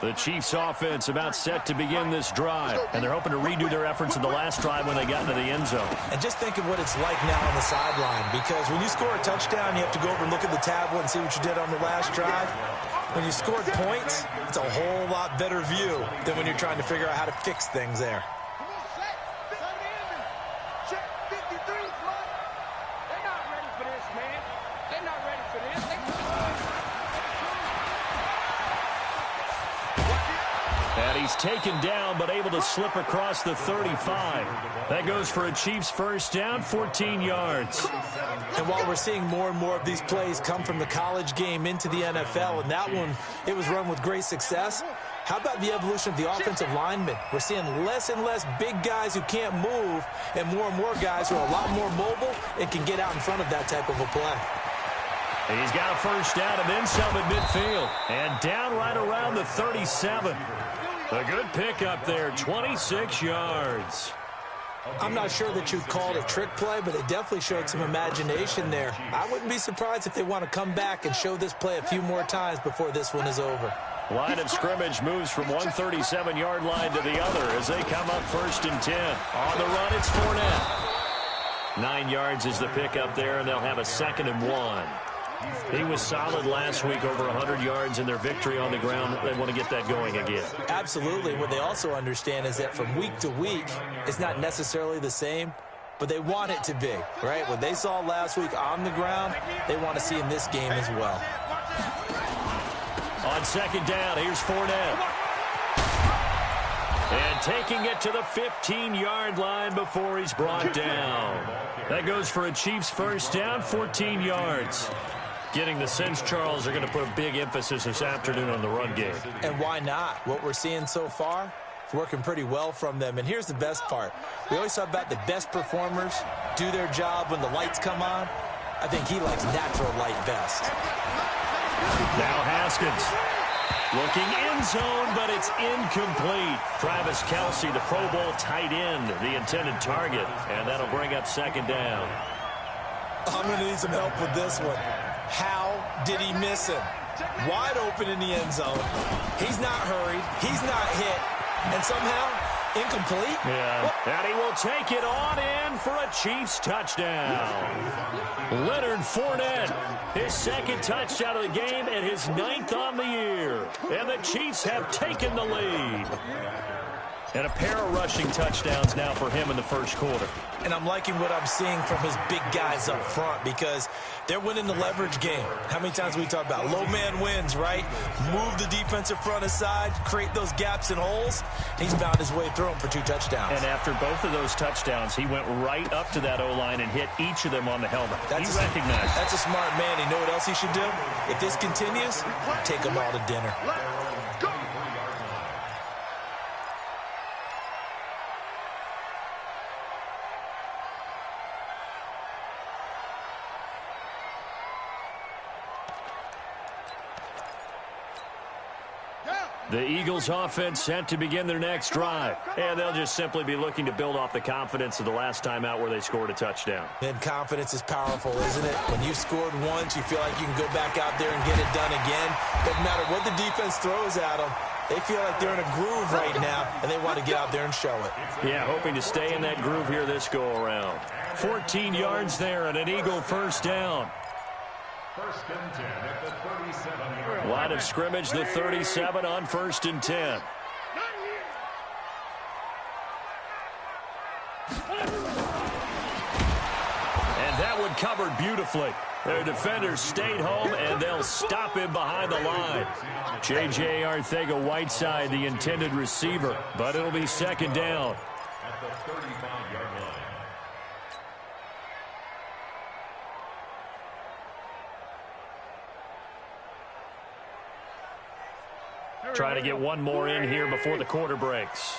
The Chiefs offense about set to begin this drive, and they're hoping to redo their efforts in the last drive when they got into the end zone. And just think of what it's like now on the sideline, because when you score a touchdown, you have to go over and look at the tablet and see what you did on the last drive. When you scored points, it's a whole lot better view than when you're trying to figure out how to fix things there. And he's taken down, but able to slip across the 35. That goes for a Chiefs first down, 14 yards. And while we're seeing more and more of these plays come from the college game into the NFL, and that one, it was run with great success, how about the evolution of the offensive linemen? We're seeing less and less big guys who can't move and more guys who are a lot more mobile and can get out in front of that type of a play. He's got a first down and then some at midfield. And down right around the 37. A good pickup there, 26 yards. I'm not sure that you'd call it a trick play, but it definitely showed some imagination there. I wouldn't be surprised if they want to come back and show this play a few more times before this one is over. Line of scrimmage moves from one 37-yard line to the other as they come up first and 10. On the run, it's Fournette. 9 yards is the pickup there, and they'll have a 2nd and 1. He was solid last week, over 100 yards in their victory on the ground. They want to get that going again. Absolutely. What they also understand is that from week to week, it's not necessarily the same, but they want it to be, right? What they saw last week on the ground, they want to see in this game as well. On 2nd down, here's Fournette. And taking it to the 15-yard line before he's brought down. That goes for a Chiefs first down, 14 yards. Getting the sense, Charles, are going to put a big emphasis this afternoon on the run game. And why not? What we're seeing so far, it's working pretty well from them. And here's the best part. We always talk about the best performers do their job when the lights come on. I think he likes natural light best. Now Haskins. Looking end zone, but it's incomplete. Travis Kelce, the Pro Bowl tight end, the intended target. And that'll bring up 2nd down. I'm going to need some help with this one. How did he miss him? Wide open in the end zone. He's not hurried. He's not hit. And somehow, incomplete? Yeah, and he will take it on in for a Chiefs touchdown. Leonard Fournette, his 2nd touchdown of the game and his 9th on the year. And the Chiefs have taken the lead. And a pair of rushing touchdowns now for him in the first quarter. And I'm liking what I'm seeing from his big guys up front because they're winning the leverage game. How many times we talk about low man wins, right? Move the defensive front aside, create those gaps and holes. He's found his way through them for 2 touchdowns. And after both of those touchdowns, he went right up to that O-line and hit each of them on the helmet. He recognized. That's a smart man. You know what else he should do? If this continues, take them all to dinner. The Eagles offense set to begin their next drive. And they'll just simply be looking to build off the confidence of the last time out where they scored a touchdown. And confidence is powerful, isn't it? When you've scored once, you feel like you can go back out there and get it done again. Doesn't matter what the defense throws at them. They feel like they're in a groove right now, and they want to get out there and show it. Yeah, hoping to stay in that groove here this go-around. 14 yards there and an Eagle first down. First and 10 at the 37-yard line. Line of scrimmage, the 37 on 1st and 10. And that one covered beautifully. Their defenders stayed home, and they'll stop him behind the line. J.J. Arcega-Whiteside, the intended receiver, but it'll be 2nd down. At the 35-yard line. Try to get one more in here before the quarter breaks.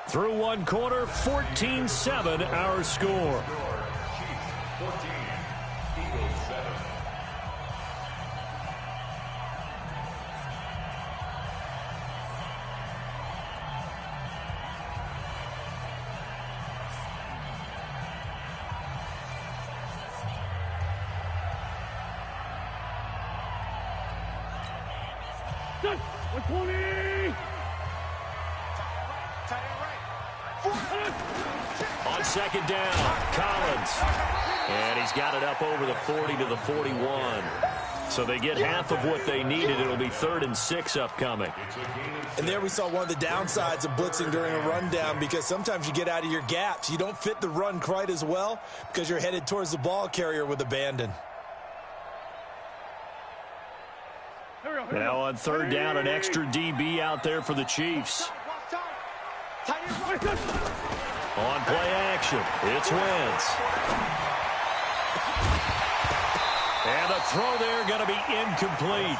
Through one quarter, 14-7 our score. Chiefs 14, Eagles 7. On second down, Collins. And he's got it up over the 40 to the 41. So they get half of what they needed. It'll be 3rd and 6 upcoming. And there we saw one of the downsides of blitzing during a rundown, because sometimes you get out of your gaps. You don't fit the run quite as well because you're headed towards the ball carrier with abandon. Now on 3rd down, an extra DB out there for the Chiefs. On play action, it's Wentz. And the throw there going to be incomplete.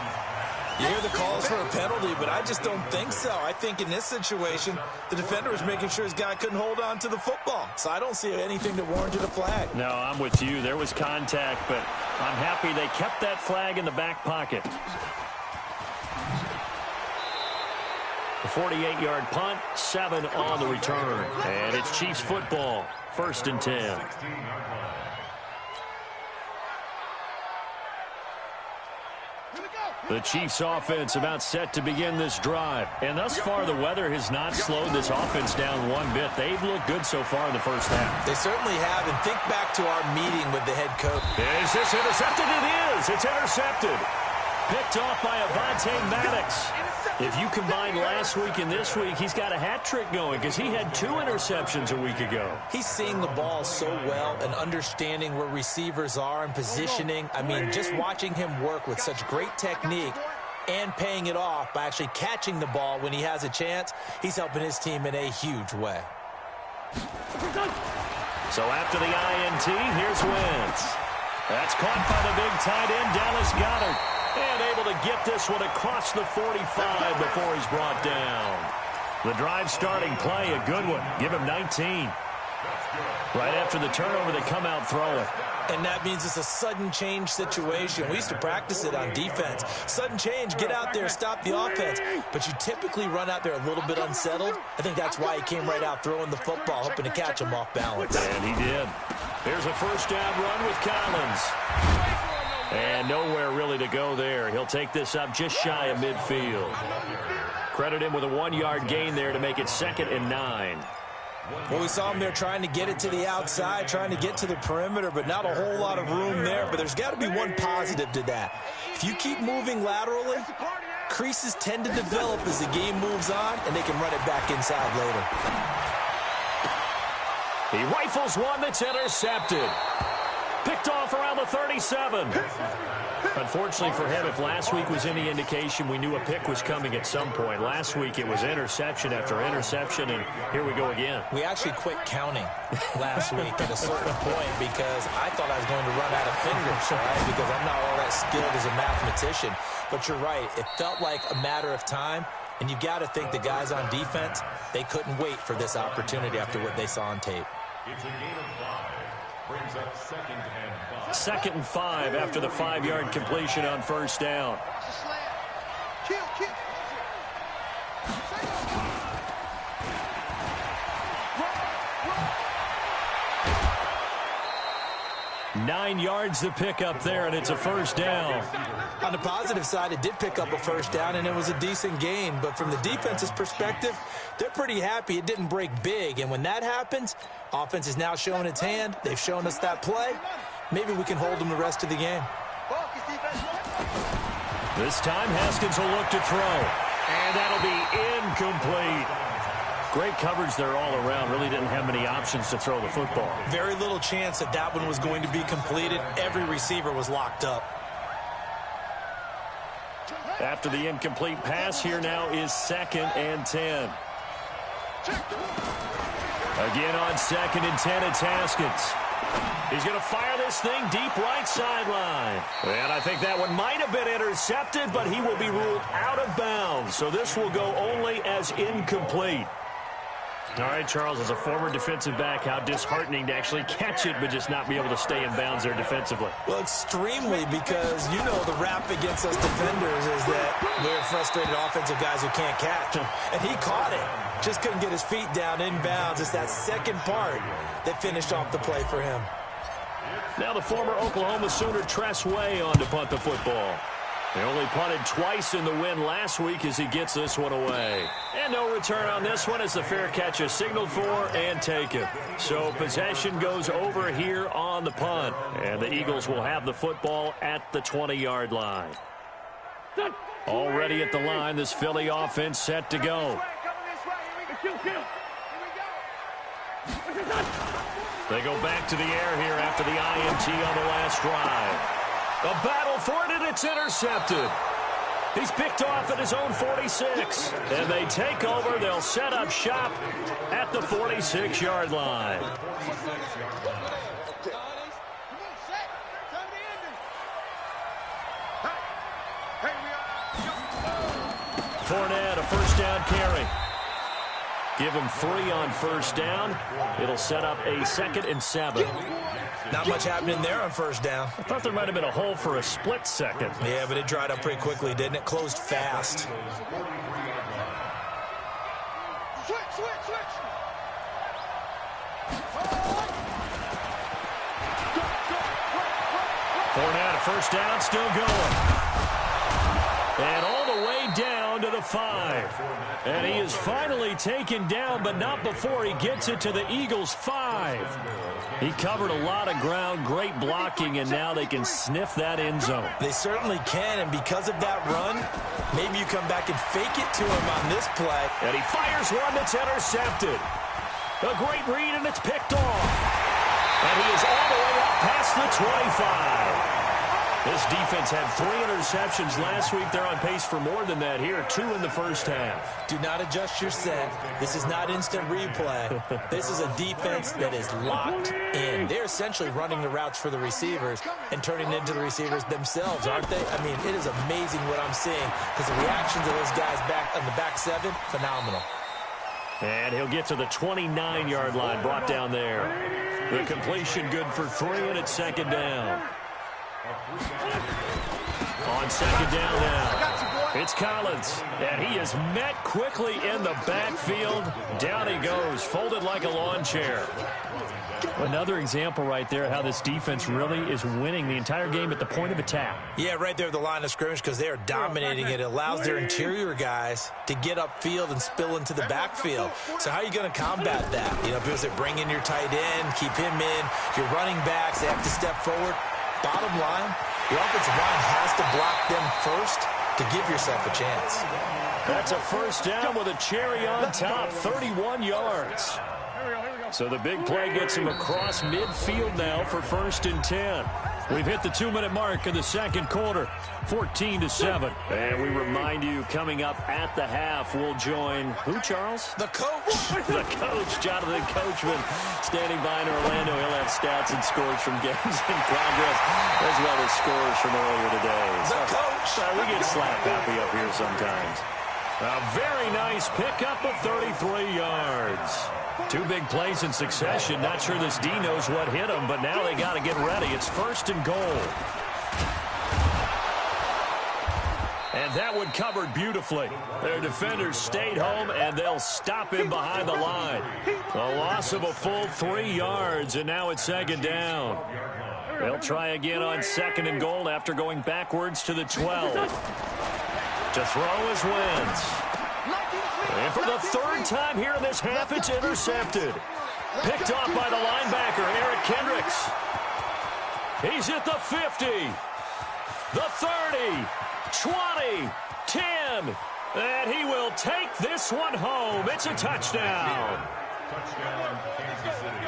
You hear the calls for a penalty, but I just don't think so. I think in this situation, the defender was making sure his guy couldn't hold on to the football. So I don't see anything that warranted a flag. No, I'm with you. There was contact, but I'm happy they kept that flag in the back pocket. A 48-yard punt, 7 on the return. And it's Chiefs football, 1st and 10. The Chiefs offense about set to begin this drive. And thus far, the weather has not slowed this offense down one bit. They've looked good so far in the first half. They certainly have. And think back to our meeting with the head coach. Is this intercepted? It is. It's intercepted. Picked off by Avonte Maddox. If you combine last week and this week, he's got a hat trick going because he had 2 interceptions a week ago. He's seeing the ball so well and understanding where receivers are and positioning. I mean, just watching him work with such great technique and paying it off by actually catching the ball when he has a chance, he's helping his team in a huge way. So after the INT, here's Wentz. That's caught by the big tight end, Dallas Goedert. And able to get this one across the 45 before he's brought down. The drive starting play, a good one. Give him 19. Right after the turnover, they come out throwing. And that means it's a sudden change situation. We used to practice it on defense. Sudden change, get out there, stop the offense. But you typically run out there a little bit unsettled. I think that's why he came right out throwing the football, hoping to catch him off balance. And he did. Here's a 1st down run with Collins. And nowhere really to go there. He'll take this up just shy of midfield. Credit him with a 1-yard gain there to make it 2nd and 9. Well, we saw him there trying to get it to the outside, trying to get to the perimeter, but not a whole lot of room there. But there's got to be one positive to that. If you keep moving laterally, creases tend to develop as the game moves on, and they can run it back inside later. He rifles one that's intercepted. Picked off around the 37. Unfortunately for him, if last week was any indication, we knew a pick was coming at some point. Last week it was interception after interception, and here we go again. We actually quit counting last week at a certain point because I thought I was going to run out of fingers, right? Because I'm not all that skilled as a mathematician. But you're right. It felt like a matter of time, and you've got to think the guys on defense, they couldn't wait for this opportunity after what they saw on tape. It's a gain of 5. Brings up 2nd and 5. 2nd and 5 after the 5-yard completion on 1st down. Kill. 9 yards to pick up there, and it's a 1st down. On the positive side, it did pick up a 1st down, and it was a decent gain. But from the defense's perspective, they're pretty happy it didn't break big. And when that happens, offense is now showing its hand. They've shown us that play. Maybe we can hold them the rest of the game. This time, Haskins will look to throw. And that'll be incomplete. Great coverage there all around. Really didn't have many options to throw the football. Very little chance that that one was going to be completed. Every receiver was locked up. After the incomplete pass, here now is 2nd and 10. Again on 2nd and 10, it's Haskins. He's going to fire this thing deep right sideline. And I think that one might have been intercepted, but he will be ruled out of bounds. So this will go only as incomplete. All right, Charles, as a former defensive back, how disheartening to actually catch it but just not be able to stay in bounds there defensively. Well, extremely, because you know the rap against us defenders is that we're frustrated offensive guys who can't catch. And he caught it. Just couldn't get his feet down in bounds. It's that second part that finished off the play for him. Now the former Oklahoma Sooner Tress Way on to punt the football. They only punted twice in the win last week as he gets this one away. And no return on this one as the fair catch is signaled for and taken. So possession goes over here on the punt. And the Eagles will have the football at the 20-yard line. Already at the line, this Philly offense set to go. They go back to the air here after the INT on the last drive. A battle for it, and it's intercepted. He's picked off at his own 46. And they take over. They'll set up shop at the 46-yard line. Fournette, a first down carry. Give him 3 on first down. It'll set up a 2nd and 7. Not much happening there on first down. I thought there might have been a hole for a split second. Yeah, but it dried up pretty quickly, didn't it? Closed fast. Switch. Fournette, a first down, still going. And all the way down to the 5. And he is finally taken down, but not before he gets it to the Eagles' 5. He covered a lot of ground, great blocking, and now they can sniff that end zone. They certainly can, and because of that run, maybe you come back and fake it to him on this play. And he fires one that's intercepted. A great read, and it's picked off. And he is all the way up past the 25. This defense had 3 interceptions last week. They're on pace for more than that here. 2 in the first half. Do not adjust your set. This is not instant replay. This is a defense that is locked in. They're essentially running the routes for the receivers and turning into the receivers themselves, aren't they? I mean, it is amazing what I'm seeing because the reactions of those guys back on the back 7, phenomenal. And he'll get to the 29-yard line, brought down there. The completion good for 3, and it's 2nd down. On 2nd down now, it's Collins, and he is met quickly in the backfield. Down he goes, folded like a lawn chair. Another example right there how this defense really is winning the entire game at the point of attack. Yeah, right there at the line of scrimmage because they are dominating it. It allows their interior guys to get upfield and spill into the backfield. So how are you going to combat that? You know, people say bring in your tight end, keep him in. Your running backs, they have to step forward. Bottom line, the offensive line has to block them first to give yourself a chance. That's a first down with a cherry on top, 31 yards. So the big play gets him across midfield now for 1st and 10. We've hit the 2-minute mark in the second quarter, 14-7. And we remind you, coming up at the half, we'll join who, Charles? The coach. The coach, Jonathan Coachman, standing by in Orlando. He'll have stats and scores from games in progress, as well as scores from earlier today. The coach. We get slap happy up here sometimes. A very nice pickup of 33 yards. 2 big plays in succession. Not sure this D knows what hit him, but now they got to get ready. It's 1st and goal. And that one covered beautifully. Their defenders stayed home, and they'll stop him behind the line. A loss of a full 3 yards, and now it's 2nd down. They'll try again on 2nd and goal after going backwards to the 12. To throw is Wentz. And for the 3rd time here in this half, it's intercepted. Picked off by the linebacker, Eric Kendricks. He's at the 50, the 30, 20, 10, and he will take this one home. It's a touchdown. Touchdown, Kansas City.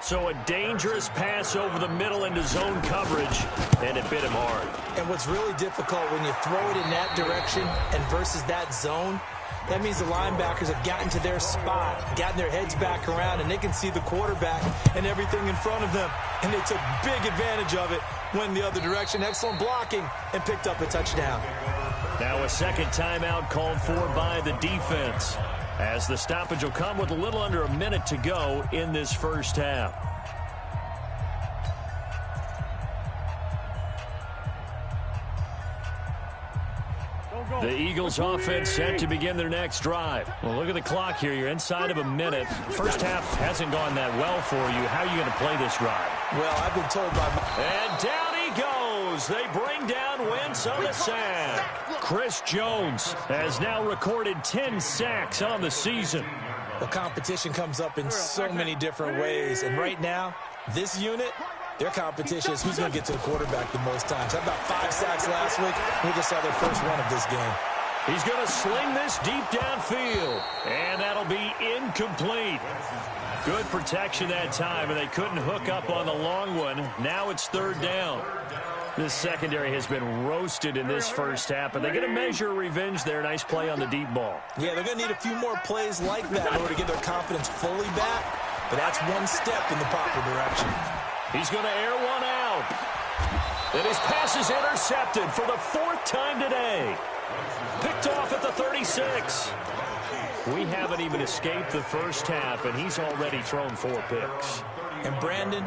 So a dangerous pass over the middle into zone coverage, and it bit him hard. And what's really difficult when you throw it in that direction and versus that zone, that means the linebackers have gotten to their spot, gotten their heads back around, and they can see the quarterback and everything in front of them. And they took big advantage of it, went the other direction. Excellent blocking, and picked up a touchdown. Now a 2nd timeout called for by the defense, as the stoppage will come with a little under a minute to go in this first half. The Eagles offense set to begin their next drive. Well, look at the clock here. You're inside of a minute. First half hasn't gone that well for you. How are you going to play this drive? Well, I've been told by... And down he goes. goes. They bring down Wentz on the sack. Chris Jones has now recorded 10 sacks on the season. The competition comes up in so many different ways. And right now, this unit, their competition is who's going to get to the quarterback the most times. How about 5 sacks last week? We just saw their first one of this game. He's going to sling this deep downfield, and that'll be incomplete. Good protection that time, and they couldn't hook up on the long one. Now it's 3rd down. This secondary has been roasted in this first half, but they're going to measure revenge there. Nice play on the deep ball. Yeah, they're going to need a few more plays like that in order to get their confidence fully back, but that's one step in the proper direction. He's going to air one out. And his pass is intercepted for the 4th time today. Picked off at the 36. We haven't even escaped the first half, and he's already thrown 4 picks. And Brandon,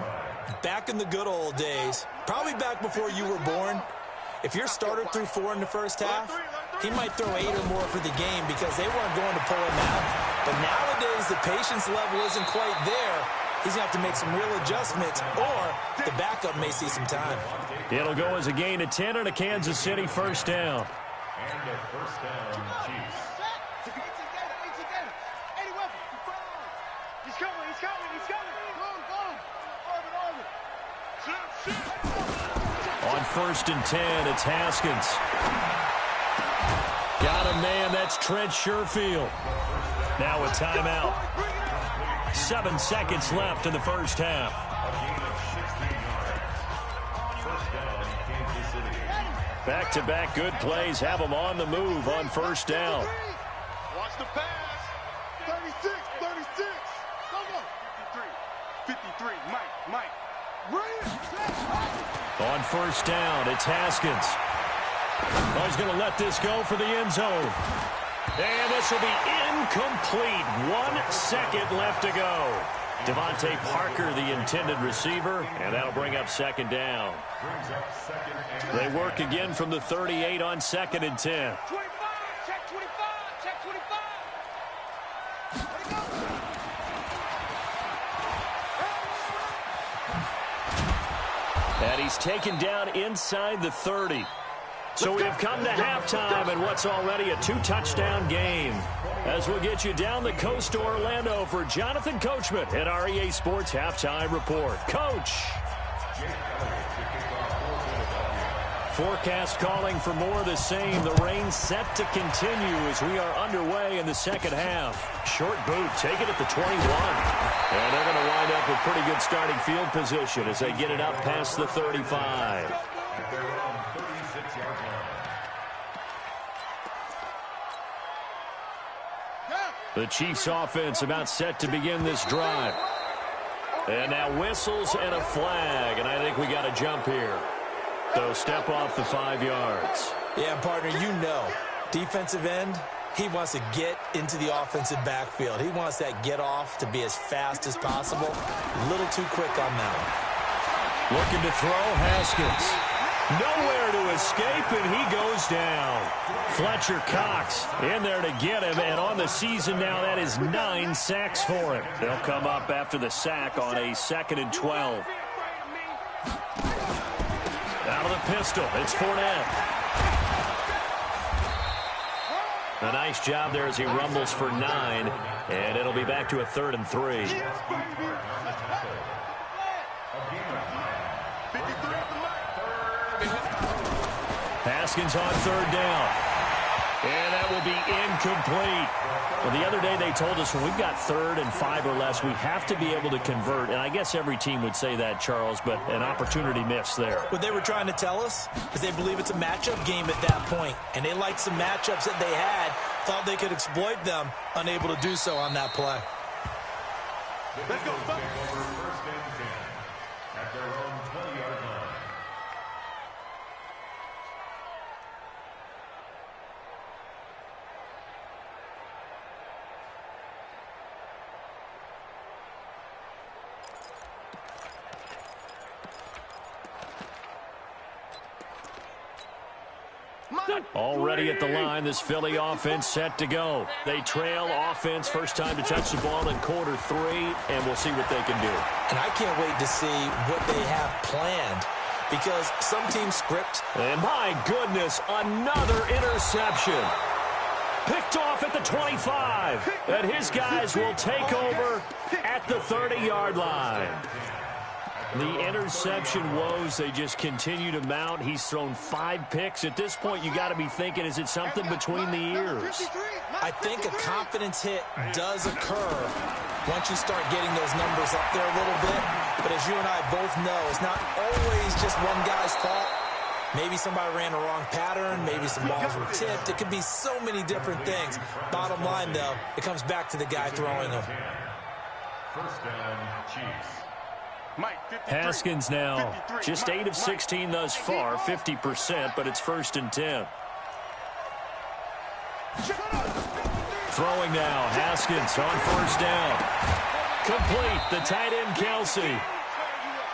back in the good old days, probably back before you were born, if your starter threw 4 in the first half, he might throw 8 or more for the game because they weren't going to pull him out. But nowadays, the patience level isn't quite there. He's going to have to make some real adjustments, or the backup may see some time. It'll go as a gain of 10 and a Kansas City first down. And a first down, Chiefs. He's coming, he's coming, he's coming. On 1st and 10, it's Haskins. Got a man, that's Trent Sherfield. Now a timeout. 7 seconds left in the first half. Back-to-back good plays have them on the move on 1st down. Watch the pass. 36, 36. Come on. 53, 53. Mike. On 1st down, it's Haskins. Oh, he's going to let this go for the end zone. And this will be incomplete. 1 second left to go. Devontae Parker, the intended receiver, and that'll bring up 2nd down. They work again from the 38 on 2nd and 10. 25, check 25, check 25. And he's taken down inside the 30. So we have come to halftime in what's already a 2-touchdown game. As we'll get you down the coast to Orlando for Jonathan Coachman at our EA Sports Halftime Report. Coach. Forecast calling for more of the same. The rain set to continue as we are underway in the second half. Short boot, take it at the 21. And they're going to wind up with pretty good starting field position as they get it up past the 35. The Chiefs offense about set to begin this drive. And now whistles and a flag, and I think we got a jump here. So step off the 5 yards. Yeah, partner, you know, defensive end, he wants to get into the offensive backfield. He wants that get off to be as fast as possible. A little too quick on that one. Looking to throw, Haskins. Nowhere to escape, and he goes down. Fletcher Cox in there to get him, and on the season now, that is 9 sacks for him. They'll come up after the sack on a 2nd and 12. Out of the pistol, it's Fournette. A nice job there as he rumbles for 9, and it'll be back to a 3rd and 3. Haskins on 3rd down. And that will be incomplete. Well, the other day they told us when we've got 3rd and 5 or less, we have to be able to convert. And I guess every team would say that, Charles, but an opportunity missed there. What they were trying to tell us is they believe it's a matchup game at that point. And they liked some matchups that they had, thought they could exploit them, unable to do so on that play. Let's go. First and 10 at their own 20-yard line. Already at the line, this Philly offense set to go. They trail offense, first time to touch the ball in quarter 3, and we'll see what they can do. And I can't wait to see what they have planned, because some teams script. And my goodness, another interception. Picked off at the 25. And his guys will take over at the 30-yard line. The interception woes, they just continue to mount. He's thrown 5 picks. At this point, you got to be thinking, is it something between the ears? I think a confidence hit does occur once you start getting those numbers up there a little bit. But as you and I both know, it's not always just one guy's fault. Maybe somebody ran a wrong pattern. Maybe some balls were tipped. It could be so many different things. Bottom line, though, it comes back to the guy throwing them. First down, Chiefs. Haskins now just 8 of 16 thus far, 50%, but it's 1st and 10. Throwing now, Haskins on 1st down. Complete, the tight end Kelsey.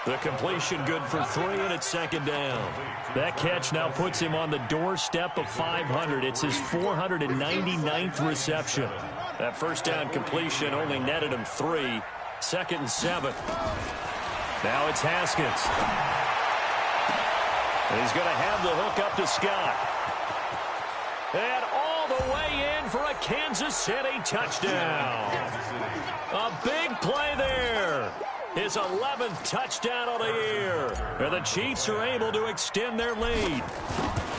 The completion good for 3, and it's 2nd down. That catch now puts him on the doorstep of 500. It's his 499th reception. That 1st down completion only netted him 3. 2nd and 7. Now it's Haskins. And he's going to have the hook up to Scott. And all the way in for a Kansas City touchdown. A big play there. His 11th touchdown of the year. And the Chiefs are able to extend their lead.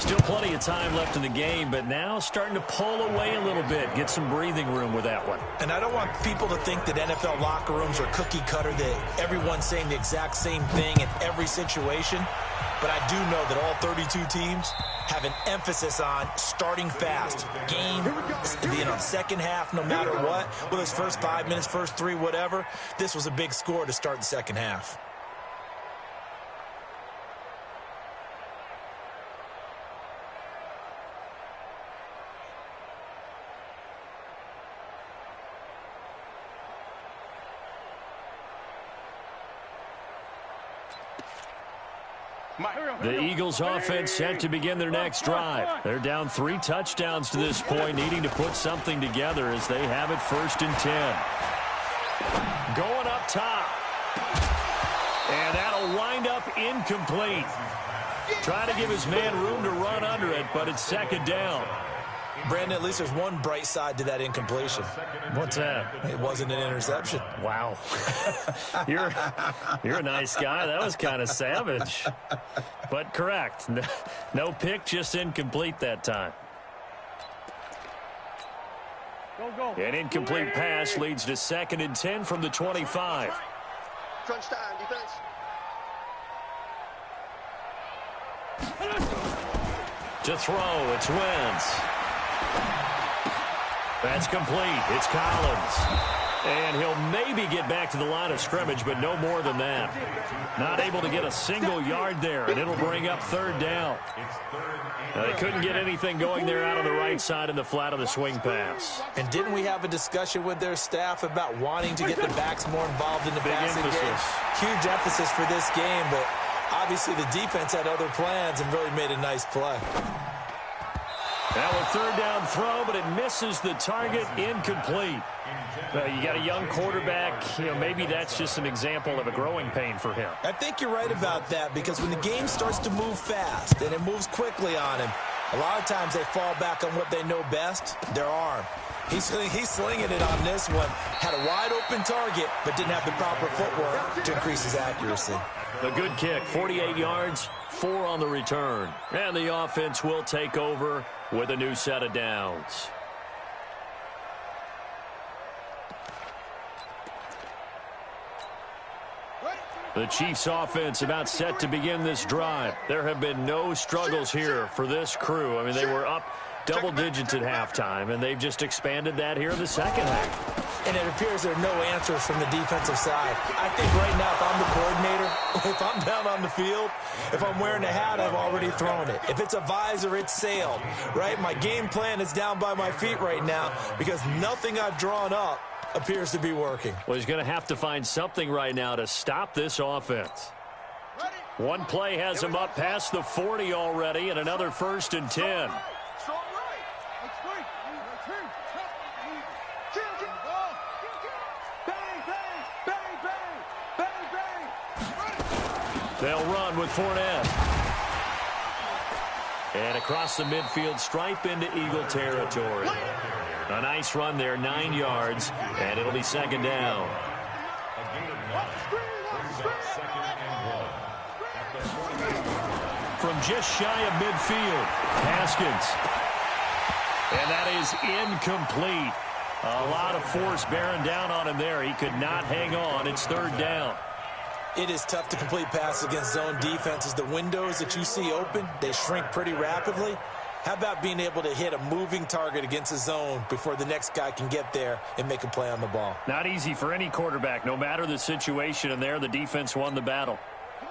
Still plenty of time left in the game, but now starting to pull away a little bit. Get some breathing room with that one. And I don't want people to think that NFL locker rooms are cookie cutter, that everyone's saying the exact same thing in every situation. But I do know that all 32 teams have an emphasis on starting fast. Game, second half, no matter what. Whether it's first 5 minutes, first 3, whatever. This was a big score to start the second half. The Eagles offense set to begin their next drive. They're down 3 touchdowns to this point, needing to put something together as they have it 1st and 10. Going up top. And that'll wind up incomplete. Trying to give his man room to run under it, but it's 2nd down. Brandon, at least there's one bright side to that incompletion. What's that? It wasn't an interception. Wow. You're a nice guy. That was kind of savage. But correct. No pick, just incomplete that time. An incomplete pass leads to 2nd and 10 from the 25. Crunch time, defense. To throw, it's Wentz. That's complete. It's Collins. And he'll maybe get back to the line of scrimmage, but no more than that. Not able to get a single yard there, and it'll bring up 3rd down. Now, they couldn't get anything going there out on the right side in the flat of the swing pass. And didn't we have a discussion with their staff about wanting to get the backs more involved in the passing game? Huge emphasis for this game, but obviously the defense had other plans and really made a nice play. Now a 3rd down throw, but it misses the target, incomplete. You got a young quarterback. Maybe that's just an example of a growing pain for him. I think you're right about that, because when the game starts to move fast and it moves quickly on him, a lot of times they fall back on what they know best, their arm. He's slinging it on this one. Had a wide open target, but didn't have the proper footwork to increase his accuracy. A good kick, 48 yards, 4 on the return. And the offense will take over with a new set of downs. The Chiefs offense about set to begin this drive. There have been no struggles here for this crew. I mean, they were up double digits at halftime, and they've just expanded that here in the second half. And it appears there are no answers from the defensive side. I think right now, if I'm the coordinator, if I'm down on the field, if I'm wearing a hat, I've already thrown it. If it's a visor, it's sailed, right? My game plan is down by my feet right now because nothing I've drawn up appears to be working. Well, he's going to have to find something right now to stop this offense. One play has him up past the 40 already, and another 1st and 10. They'll run with Fournette. And across the midfield stripe into Eagle territory. A nice run there, 9 yards, and it'll be second down. From just shy of midfield, Haskins. And that is incomplete. A lot of force bearing down on him there. He could not hang on. It's third down. It is tough to complete passes against zone defenses. The windows that you see open, they shrink pretty rapidly. How about being able to hit a moving target against a zone before the next guy can get there and make a play on the ball? Not easy for any quarterback, no matter the situation, and there the defense won the battle.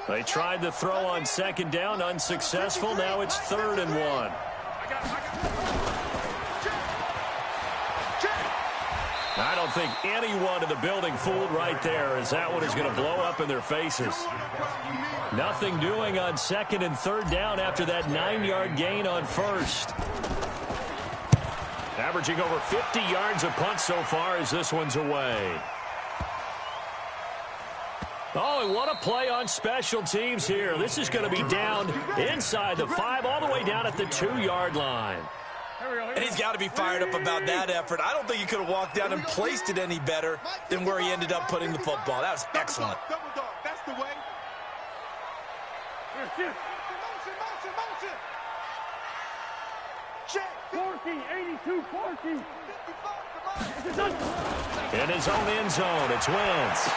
They tried the throw on second down, unsuccessful. Now it's 3rd and 1. I don't think anyone in the building fooled right there, as that one is going to blow up in their faces. Nothing doing on 2nd and 3rd down after that 9-yard gain on 1st. Averaging over 50 yards a punt so far as this one's away. Oh, and what a play on special teams here. This is going to be down inside the 5, all the way down at the 2-yard line. And he's got to be fired up about that effort. I don't think he could have walked down and placed it any better than where he ended up putting the football. That was excellent. That's the way. Motion. Check. 82, 40. In his own end zone, it's Wentz.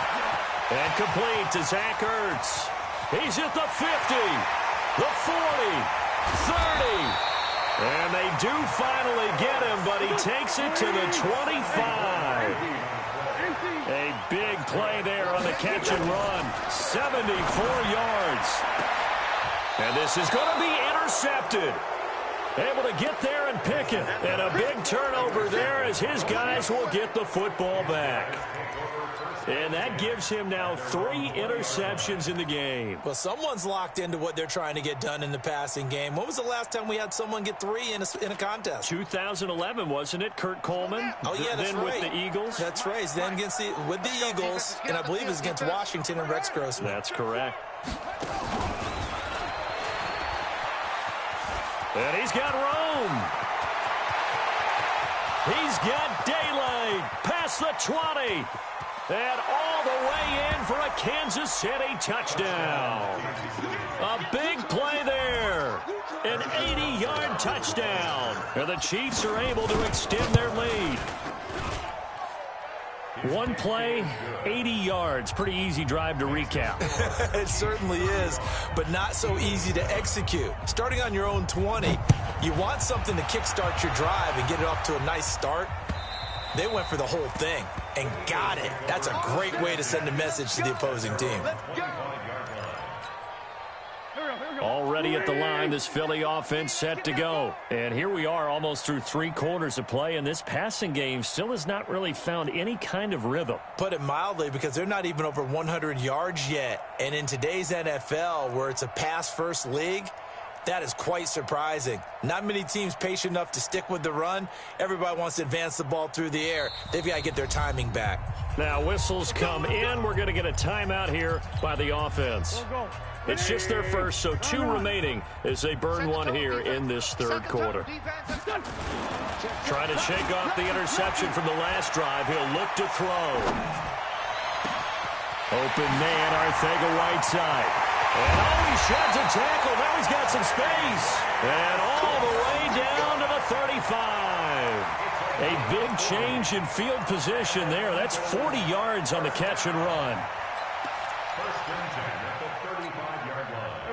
And complete to Zach Ertz. He's at the 50, the 40, 30. And they do finally get him, but he takes it to the 25. A big play there on the catch and run. 74 yards. And this is going to be intercepted. Able to get there and pick it. And a big turnover there as his guys will get the football back. And that gives him now 3 interceptions in the game. Well, someone's locked into what they're trying to get done in the passing game. When was the last time we had someone get 3 in a contest? 2011, wasn't it? Kurt Coleman? Oh, yeah, that's then right. With the Eagles? That's right. Then with the Eagles, and I believe it was against Washington and Rex Grossman. That's correct. And he's got Rome. He's got daylight past the 20. And all the way in for a Kansas City touchdown. A big play there. An 80-yard touchdown. And the Chiefs are able to extend their lead. One play, 80 yards. Pretty easy drive to recap. It certainly is, but not so easy to execute. Starting on your own 20, you want something to kickstart your drive and get it off to a nice start. They went for the whole thing and got it. That's a great way to send a message to the opposing team. Already at the line, this Philly offense set to go. And here we are almost through 3 quarters of play, and this passing game still has not really found any kind of rhythm. Put it mildly, because they're not even over 100 yards yet. And in today's NFL, where it's a pass-first league, that is quite surprising. Not many teams patient enough to stick with the run. Everybody wants to advance the ball through the air. They've got to get their timing back. Now whistles come in. We're going to get a timeout here by the offense. It's just their first, so 2 remaining as they burn one here in this 3rd quarter. Trying to shake off the interception from the last drive. He'll look to throw. Open man, Arcega-Whiteside. And he sheds a tackle. Now he's got some space. And all the way down to the 35. A big change in field position there. That's 40 yards on the catch and run.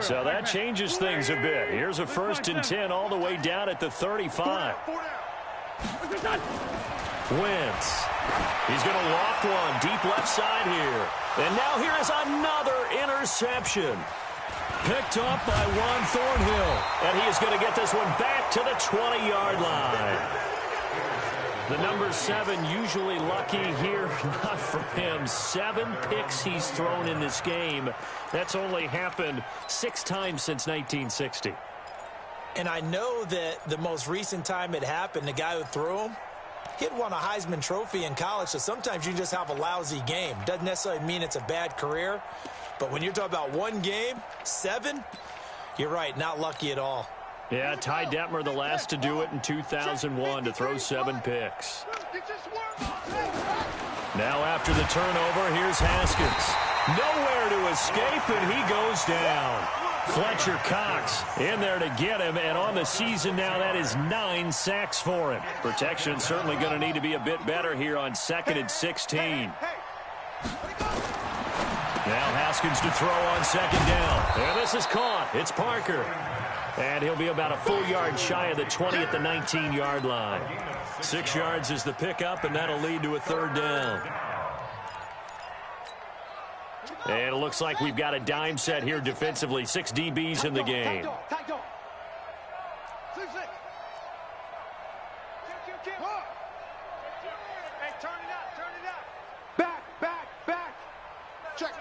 So that changes things a bit. Here's a 1st and 10 all the way down at the 35. Wentz. He's going to loft one deep left side here. And now here is another interception. Picked up by Juan Thornhill. And he is going to get this one back to the 20-yard line. The number 7 usually lucky here. Not for him. 7 picks he's thrown in this game. That's only happened 6 times since 1960. And I know that the most recent time it happened, the guy who threw him, he had won a Heisman Trophy in college, so sometimes you just have a lousy game. Doesn't necessarily mean it's a bad career. But when you're talking about one game, 7, you're right, not lucky at all. Yeah, Ty Detmer, the last to do it in 2001, to throw 7 picks. Now after the turnover, here's Haskins. Nowhere to escape, and he goes down. Fletcher Cox in there to get him, and on the season now, that is 9 sacks for him. Protection certainly going to need to be a bit better here on 2nd and 16. Now Haskins to throw on 2nd down. And this is caught. It's Parker. And he'll be about a full yard shy of the 20 at the 19-yard line. 6 yards is the pickup, and that'll lead to a 3rd down. And it looks like we've got a dime set here defensively. 6 DBs in the game. Check.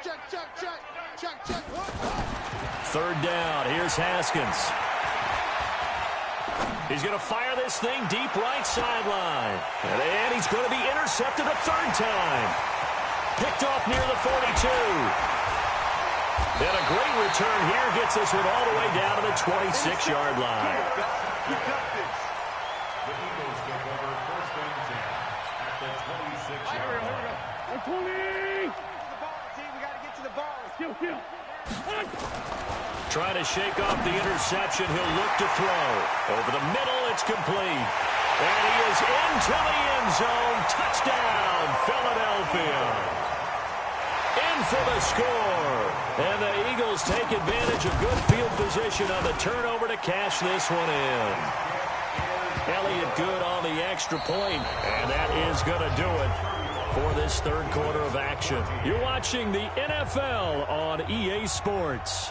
3rd down. Here's Haskins. He's going to fire this thing deep right sideline. And he's going to be intercepted a 3rd time. Picked off near the 42. And a great return here gets this one all the way down to the 26-yard line. The Eagles take over 1st and 10 at the 26-yard line. We got to get to the ball. Kill. Trying to shake off the interception. He'll look to throw. Over the middle, it's complete. And he is into the end zone. Touchdown, Philadelphia. In for the score. And the Eagles take advantage of good field position on the turnover to cash this one in. Elliott good on the extra point. And that is going to do it for this 3rd quarter of action. You're watching the NFL on EA Sports.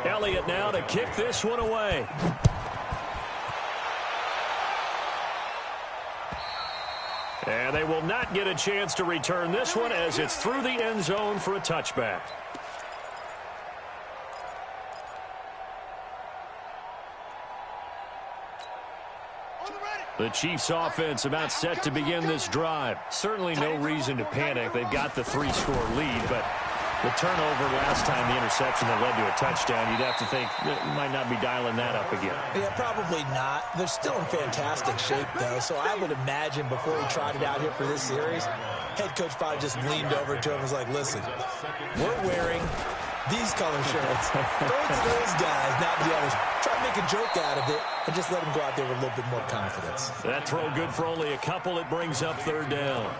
Elliott now to kick this one away. And they will not get a chance to return this one as it's through the end zone for a touchback. The Chiefs offense about set to begin this drive. Certainly no reason to panic. They've got the 3-score lead, but the turnover last time, the interception that led to a touchdown, you'd have to think they might not be dialing that up again. Yeah, probably not. They're still in fantastic shape, though, so I would imagine before he trotted out here for this series, head coach probably just leaned over to him and was like, listen, we're wearing these color shirts. Throw it to those guys, not the others. Try to make a joke out of it and just let them go out there with a little bit more confidence. That throw good for only a couple. It brings up 3rd down.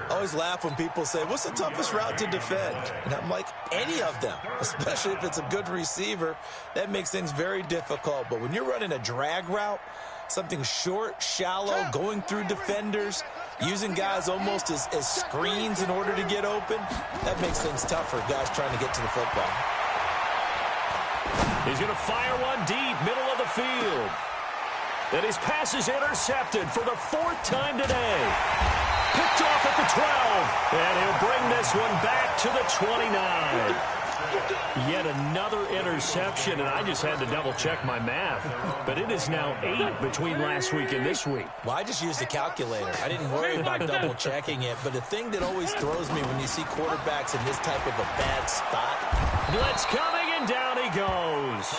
I always laugh when people say, what's the toughest route to defend? And I'm like, any of them, especially if it's a good receiver. That makes things very difficult. But when you're running a drag route, something short, shallow, going through defenders, using guys almost as screens in order to get open, that makes things tough for guys trying to get to the football. He's going to fire one deep, middle of the field. And his pass is intercepted for the 4th time today. Picked off at the 12. And he'll bring this one back to the 29. Yet another interception, and I just had to double-check my math. But it is now 8 between last week and this week. Well, I just used a calculator. I didn't worry about double-checking it. But the thing that always throws me when you see quarterbacks in this type of a bad spot. Blitz coming, and down he goes.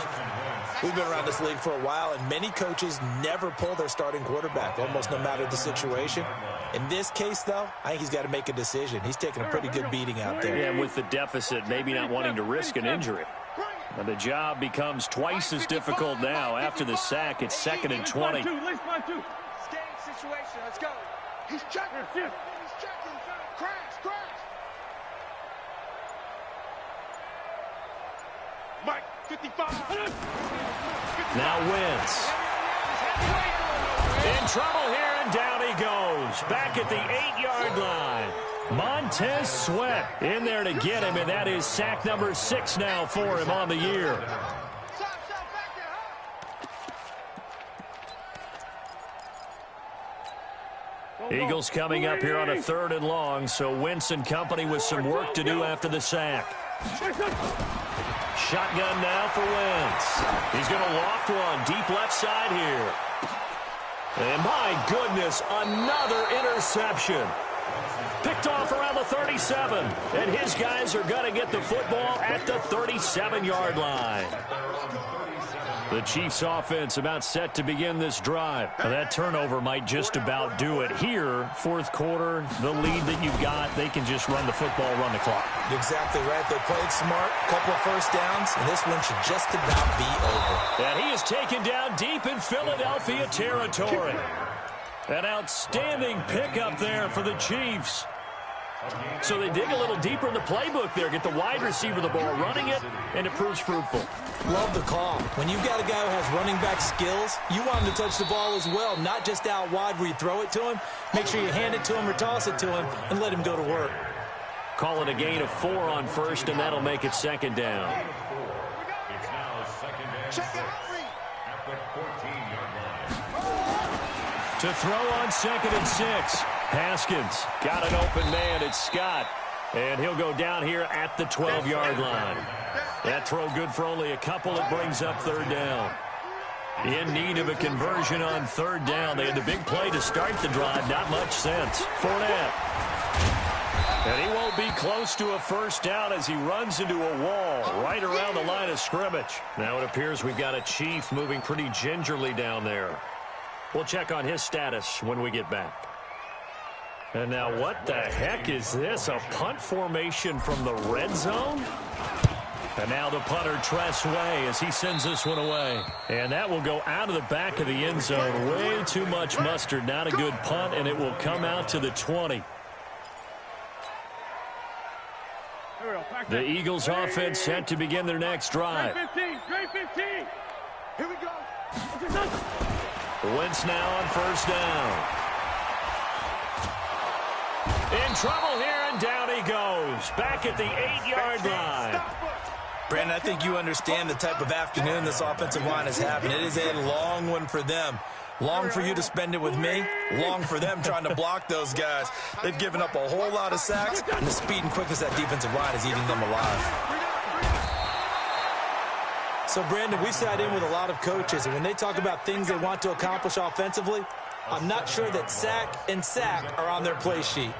We've been around this league for a while, and many coaches never pull their starting quarterback, almost no matter the situation. In this case, though, I think he's got to make a decision. He's taking a pretty good beating out there. Yeah, with the deficit, maybe not wanting to risk an injury. And the job becomes twice as difficult now. After the sack, it's 2nd and 20. Skating situation. Let's go. He's checking. He's checking. Crash. Mike, 55. Now Wentz. In trouble here, and down he goes. Back at the 8-yard line. Montez Sweat in there to get him, and that is sack number 6 now for him on the year. Eagles coming up here on a 3rd and long, so Wentz and company with some work to do after the sack. Shotgun now for Wentz. He's going to loft one deep left side here. And my goodness, another interception. picked off around the 37. And his guys are going to get the football at the 37-yard line. The Chiefs offense about set to begin this drive. Now, that turnover might just about do it here. Fourth quarter, the lead that you've got, they can just run the football, run the clock. You're exactly right. They played smart, couple of first downs, and this one should just about be over. And he is taken down deep in Philadelphia territory. An outstanding pickup there for the Chiefs. So they dig a little deeper in the playbook there, get the wide receiver the ball, running it, and it proves fruitful. Love the call. When you've got a guy who has running back skills, you want him to touch the ball as well, not just out wide where you throw it to him. Make sure you hand it to him or toss it to him and let him go to work. Call it a gain of 4 on first, and that'll make it second down. It's now second and 6 at the 14-yard line. To throw on second and 6. Haskins got an open man. It's Scott. And he'll go down here at the 12-yard line. That throw good for only a couple. It brings up third down. In need of a conversion on third down. They had the big play to start the drive. Not much sense. Fournette. And he won't be close to a first down as he runs into a wall right around the line of scrimmage. Now it appears we've got a Chief moving pretty gingerly down there. We'll check on his status when we get back. And now what the heck is this? A punt formation from the red zone? And now the punter Tressway as he sends this one away. And that will go out of the back of the end zone. Way too much mustard. Not a good punt, and it will come out to the 20. The Eagles offense set to begin their next drive. Great 15. Here we go. Wentz now on first down. In trouble here, and down he goes. Back at the 8-yard line. Brandon, I think you understand the type of afternoon this offensive line is having. It is a long one for them. Long for you to spend it with me. Long for them trying to block those guys. They've given up a whole lot of sacks, and the speed and quickness of that defensive line is eating them alive. So, Brandon, we sat in with a lot of coaches, and when they talk about things they want to accomplish offensively, I'm not sure that sack and sack are on their play sheet.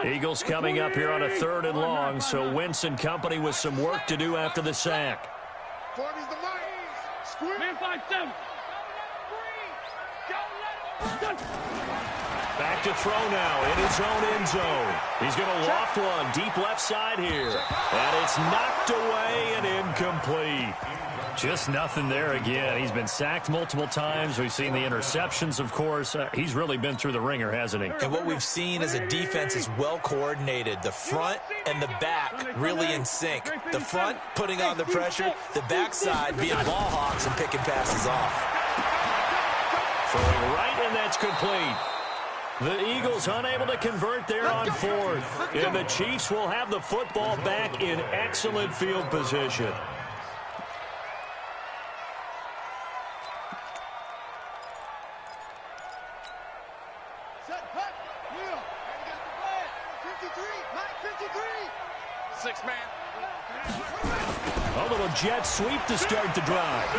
Eagles coming up here on a 3rd and long, so Wentz and company with some work to do after the sack. 40's the line. Square. Man, 5-7. Back to throw now in his own end zone. He's going to loft one deep left side here. And it's knocked away and incomplete. Just nothing there again. He's been sacked multiple times. We've seen the interceptions, of course. He's really been through the ringer, hasn't he? And what we've seen is a defense is well coordinated. The front and the back really in sync. The front putting on the pressure, the backside being ball hawks and picking passes off. Throwing right, and that's complete. The Eagles unable to convert there on 4th. And the Chiefs will have the football back in excellent field position. A little jet sweep to start the drive.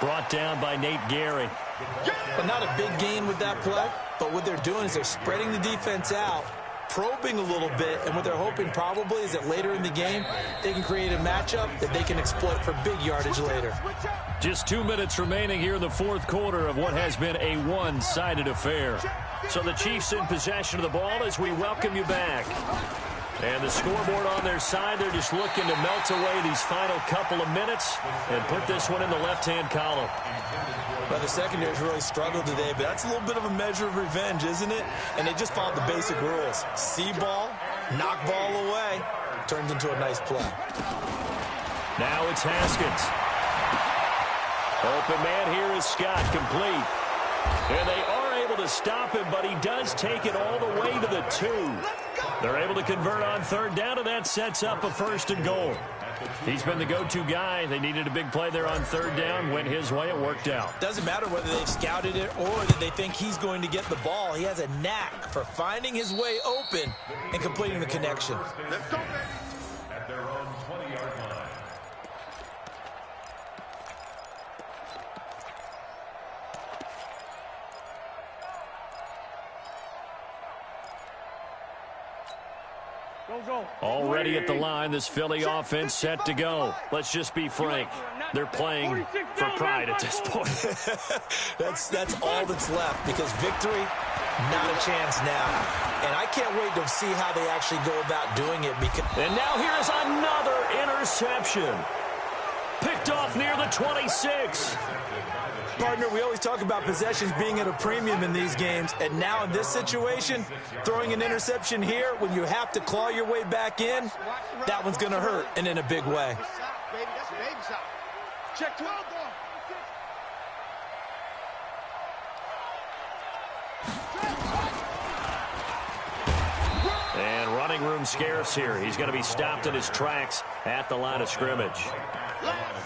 Brought down by Nate Gary. But not a big gain with that play. But what they're doing is they're spreading the defense out, probing a little bit, and what they're hoping probably is that later in the game, they can create a matchup that they can exploit for big yardage later. Just 2 minutes remaining here in the 4th quarter of what has been a one-sided affair. So the Chiefs in possession of the ball as we welcome you back. And the scoreboard on their side, they're just looking to melt away these final couple of minutes and put this one in the left-hand column. Well, the secondary's really struggled today, but that's a little bit of a measure of revenge, isn't it? And they just followed the basic rules. See ball, knock ball away, turns into a nice play. Now it's Haskins. Open man here is Scott, complete. And they are able to stop him, but he does take it all the way to the 2. They're able to convert on 3rd down, and that sets up a 1st and goal. He's been the go-to guy. They needed a big play there on 3rd down. Went his way. It worked out. Doesn't matter whether they've scouted it or that they think he's going to get the ball. He has a knack for finding his way open and completing the connection. Let's go, baby. At their own 20-yard line. Already at the line, this Philly offense set to go. Let's just be frank. They're playing for pride at this point. That's all that's left, because victory, not a chance now. And I can't wait to see how they actually go about doing it. And now here's another interception. Picked off near the 26. Partner, we always talk about possessions being at a premium in these games, and now in this situation, throwing an interception here when you have to claw your way back in, that one's going to hurt, and in a big way. Check 12. And running room scarce here. He's going to be stopped in his tracks at the line of scrimmage.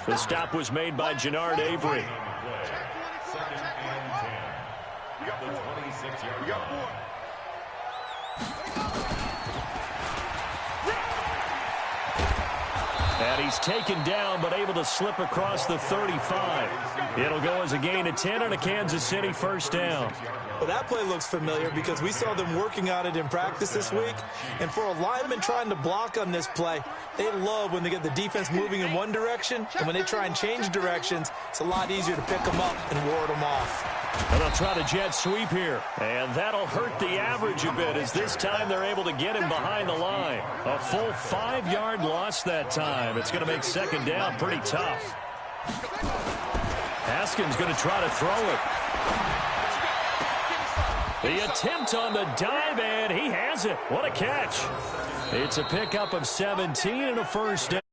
The stop was made by Jannard Avery. And he's taken down, but able to slip across the 35. It'll go as a gain of 10 and a Kansas City first down. Well, that play looks familiar because we saw them working on it in practice this week. And for a lineman trying to block on this play, they love when they get the defense moving in one direction. And when they try and change directions, it's a lot easier to pick them up and ward them off. And they'll try to jet sweep here. And that'll hurt the average a bit, as this time they're able to get him behind the line. A full 5-yard loss that time. It's going to make second down pretty tough. Haskins going to try to throw it. The attempt on the dive, and he has it. What a catch. It's a pickup of 17 and a first down.